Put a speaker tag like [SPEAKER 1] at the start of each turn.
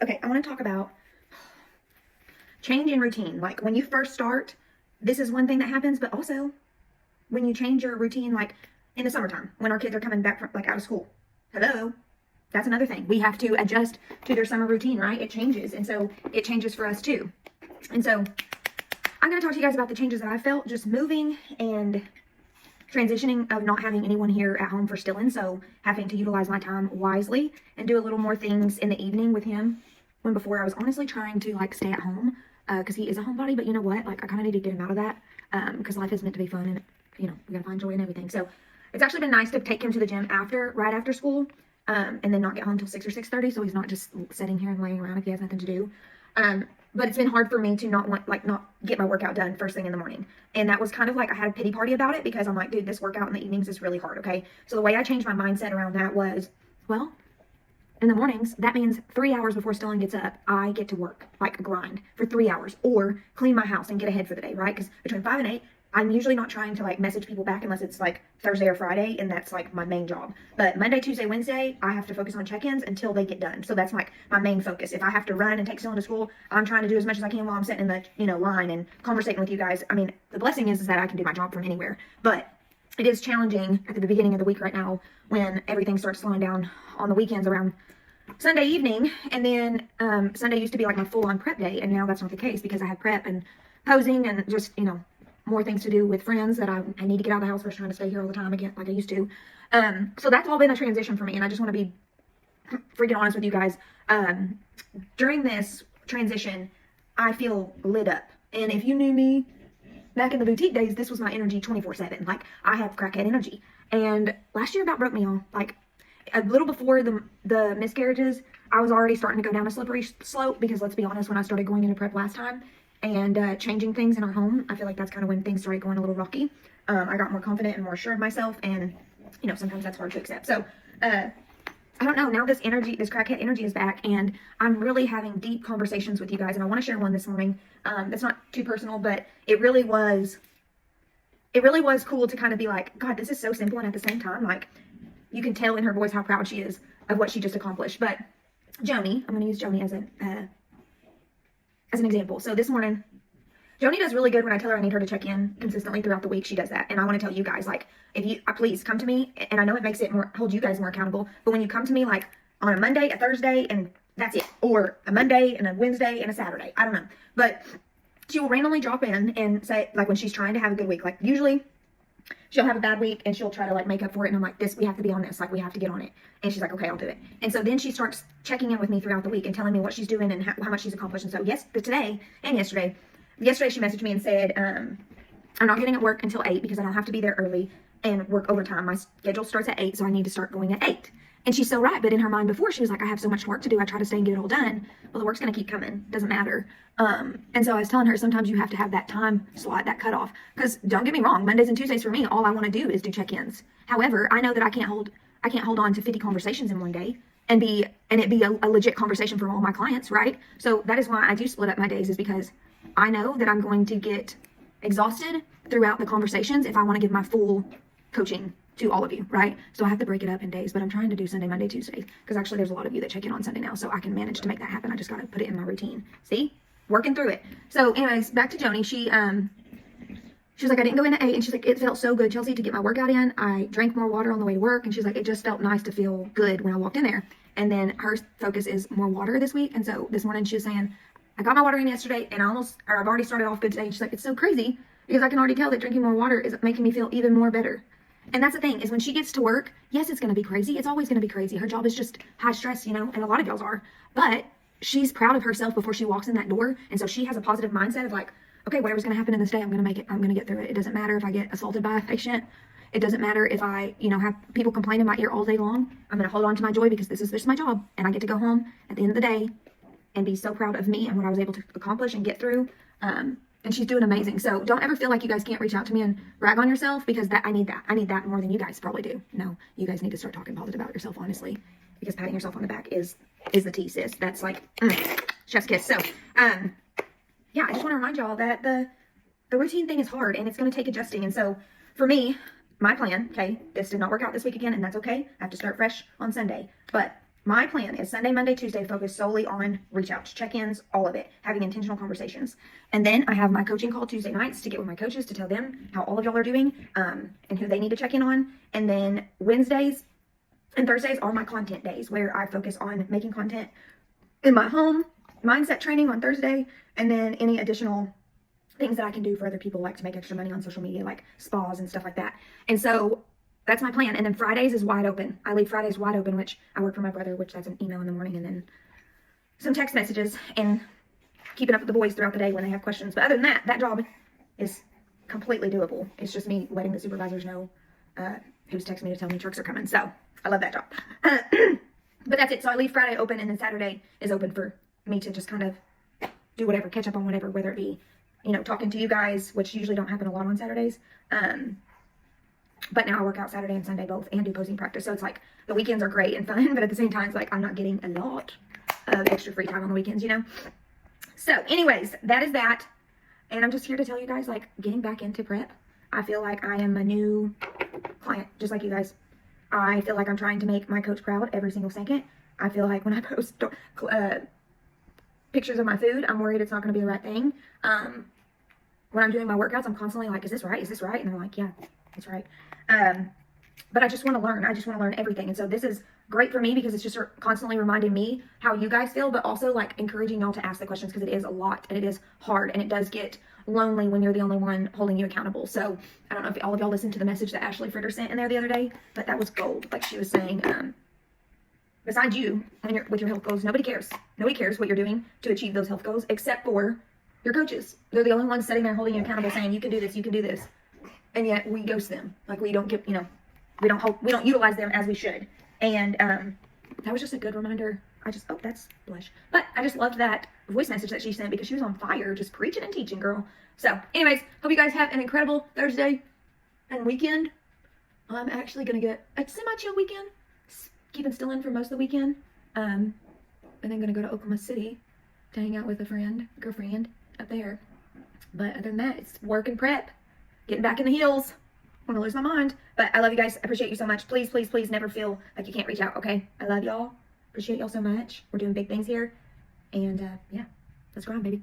[SPEAKER 1] Okay, I want to talk about change in routine. Like when you first start, this is one thing that happens, but also when you change your routine, like in the summertime, when our kids are coming back from like out of school. Hello. That's another thing. We have to adjust to their summer routine, right? It changes. And so it changes for us too. And so I'm going to talk to you guys about the changes that I felt just moving and transitioning of not having anyone here at home for Stillin, so having to utilize my time wisely and do a little more things in the evening with him, when before I was honestly trying to like stay at home because he is a homebody. But you know what, like I kind of need to get him out of that because life is meant to be fun, and you know we gotta find joy in everything. So it's actually been nice to take him to the gym right after school, and then not get home till 6 or 6:30, so he's not just sitting here and laying around if he has nothing to do. But it's been hard for me to not get my workout done first thing in the morning. And that was kind of like, I had a pity party about it because I'm like, dude, this workout in the evenings is really hard, okay? So the way I changed my mindset around that was, well, in the mornings, that means 3 hours before Stellan gets up, I get to work, like grind for 3 hours or clean my house and get ahead for the day, right? Because between 5 and 8, I'm usually not trying to like message people back unless it's like Thursday or Friday, and that's like my main job. But Monday, Tuesday, Wednesday, I have to focus on check-ins until they get done. So that's like my main focus. If I have to run and take someone to school, I'm trying to do as much as I can while I'm sitting in the line and conversating with you guys. I mean, the blessing is that I can do my job from anywhere, but it is challenging at the beginning of the week right now when everything starts slowing down on the weekends around Sunday evening. And then Sunday used to be like my full-on prep day, and now that's not the case because I have prep and posing and just more things to do with friends that I need to get out of the house versus trying to stay here all the time again like I used to. So that's all been a transition for me, and I just want to be freaking honest with you guys. During this transition, I feel lit up, and if you knew me back in the boutique days, this was my energy 24/7. Like I have crackhead energy, and last year about broke me off. Like a little before the miscarriages, I was already starting to go down a slippery slope because let's be honest, when I started going into prep last time and changing things in our home, I feel like that's kind of when things started going a little rocky. I got more confident and more assured of myself, and sometimes that's hard to accept. So I don't know, now this energy, this crackhead energy is back, and I'm really having deep conversations with you guys, and I want to share one this morning that's not too personal, but it really was cool to kind of be like, God, this is so simple, and at the same time, like, you can tell in her voice how proud she is of what she just accomplished. But Joni, I'm going to use Joni as an example. So this morning, Joni does really good when I tell her I need her to check in consistently throughout the week. She does that. And I want to tell you guys, like, if you please come to me, and I know it makes it hold you guys more accountable, but when you come to me like on a Monday, a Thursday, and that's it, or a Monday and a Wednesday and a Saturday, I don't know, but she will randomly drop in and say, like, when she's trying to have a good week, like usually she'll have a bad week and she'll try to like make up for it, and I'm like, we have to be on this, like we have to get on it. And she's like, okay, I'll do it. And so then she starts checking in with me throughout the week and telling me what she's doing and how much she's accomplished. And so today and yesterday she messaged me and said, I'm not getting at work until 8 because I don't have to be there early and work overtime. My schedule starts at 8, so I need to start going at 8. And she's so right, but in her mind before, she was like, I have so much work to do, I try to stay and get it all done. Well, the work's going to keep coming. Doesn't matter. And so I was telling her, sometimes you have to have that time slot, that cutoff. Because don't get me wrong, Mondays and Tuesdays for me, all I want to do is do check-ins. However, I know that I can't hold on to 50 conversations in one day and it be a legit conversation for all my clients, right? So that is why I do split up my days, is because I know that I'm going to get exhausted throughout the conversations if I want to give my full coaching to all of you, right? So I have to break it up in days, but I'm trying to do Sunday, Monday, Tuesday, because actually there's a lot of you that check in on Sunday now, so I can manage to make that happen. I just got to put it in my routine. See? Working through it. So anyways, back to Joni. She was like, I didn't go in at 8, and she's like, it felt so good, Chelsea, to get my workout in. I drank more water on the way to work, and she's like, it just felt nice to feel good when I walked in there. And then her focus is more water this week, and so this morning she was saying, I got my water in yesterday, and I've already started off good today. And she's like, it's so crazy because I can already tell that drinking more water is making me feel even more better. And that's the thing, is when she gets to work, yes, it's going to be crazy. It's always going to be crazy. Her job is just high stress, and a lot of y'all's are. But she's proud of herself before she walks in that door. And so she has a positive mindset of like, okay, whatever's going to happen in this day, I'm going to make it. I'm going to get through it. It doesn't matter if I get assaulted by a patient. It doesn't matter if I, have people complain in my ear all day long. I'm going to hold on to my joy because this is just my job. And I get to go home at the end of the day and be so proud of me and what I was able to accomplish and get through. And she's doing amazing. So don't ever feel like you guys can't reach out to me and brag on yourself, because I need that. I need that more than you guys probably do. No, you guys need to start talking positive about yourself, honestly, because patting yourself on the back is the tea, sis. That's like chef's kiss. So, yeah, I just want to remind y'all that the routine thing is hard and it's going to take adjusting. And so for me, my plan, okay, this did not work out this week again, and that's okay. I have to start fresh on Sunday. But my plan is Sunday, Monday, Tuesday, focus solely on reach outs, check-ins, all of it, having intentional conversations. And then I have my coaching call Tuesday nights to get with my coaches to tell them how all of y'all are doing, and who they need to check in on. And then Wednesdays and Thursdays are my content days where I focus on making content in my home, mindset training on Thursday, and then any additional things that I can do for other people, like to make extra money on social media, like spas and stuff like that. And so that's my plan. And then Fridays is wide open. I leave Fridays wide open, which I work for my brother, which that's an email in the morning and then some text messages and keeping up with the boys throughout the day when they have questions. But other than that, that job is completely doable. It's just me letting the supervisors know who's texting me to tell me trucks are coming. So I love that job. But that's it. So I leave Friday open, and then Saturday is open for me to just kind of do whatever, catch up on whatever, whether it be, you know, talking to you guys, which usually don't happen a lot on Saturdays. But now I work out Saturday and Sunday both and do posing practice. So it's like the weekends are great and fun, but at the same time, it's like I'm not getting a lot of extra free time on the weekends, you know? So anyways, that is that. And I'm just here to tell you guys, like, getting back into prep, I feel like I am a new client, just like you guys. I feel like I'm trying to make my coach proud every single second. I feel like when I post pictures of my food, I'm worried it's not going to be the right thing. When I'm doing my workouts, I'm constantly like, is this right? Is this right? And they're like, yeah, it's right. But I just want to learn. I just want to learn everything. And so this is great for me because it's just constantly reminding me how you guys feel, but also like encouraging y'all to ask the questions, because it is a lot and it is hard and it does get lonely when you're the only one holding you accountable. So I don't know if all of y'all listened to the message that Ashley Fritter sent in there the other day, but that was gold. Like she was saying, besides you, when you're with your health goals, nobody cares. Nobody cares what you're doing to achieve those health goals except for your coaches. They're the only ones sitting there holding you accountable, saying you can do this, you can do this. And yet we ghost them. Like we don't get, you know, we don't utilize them as we should. And that was just a good reminder. Oh, that's blush. But I just loved that voice message that she sent, because she was on fire, just preaching and teaching, girl. So anyways, hope you guys have an incredible Thursday and weekend. I'm actually going to get a semi-chill weekend, keeping still in for most of the weekend. And then going to go to Oklahoma City to hang out with a girlfriend up there. But other than that, it's work and prep. Getting back in the heels. I want to lose my mind. But I love you guys. I appreciate you so much. Please, please, please never feel like you can't reach out, okay? I love y'all. Appreciate y'all so much. We're doing big things here. And yeah, let's grind, baby.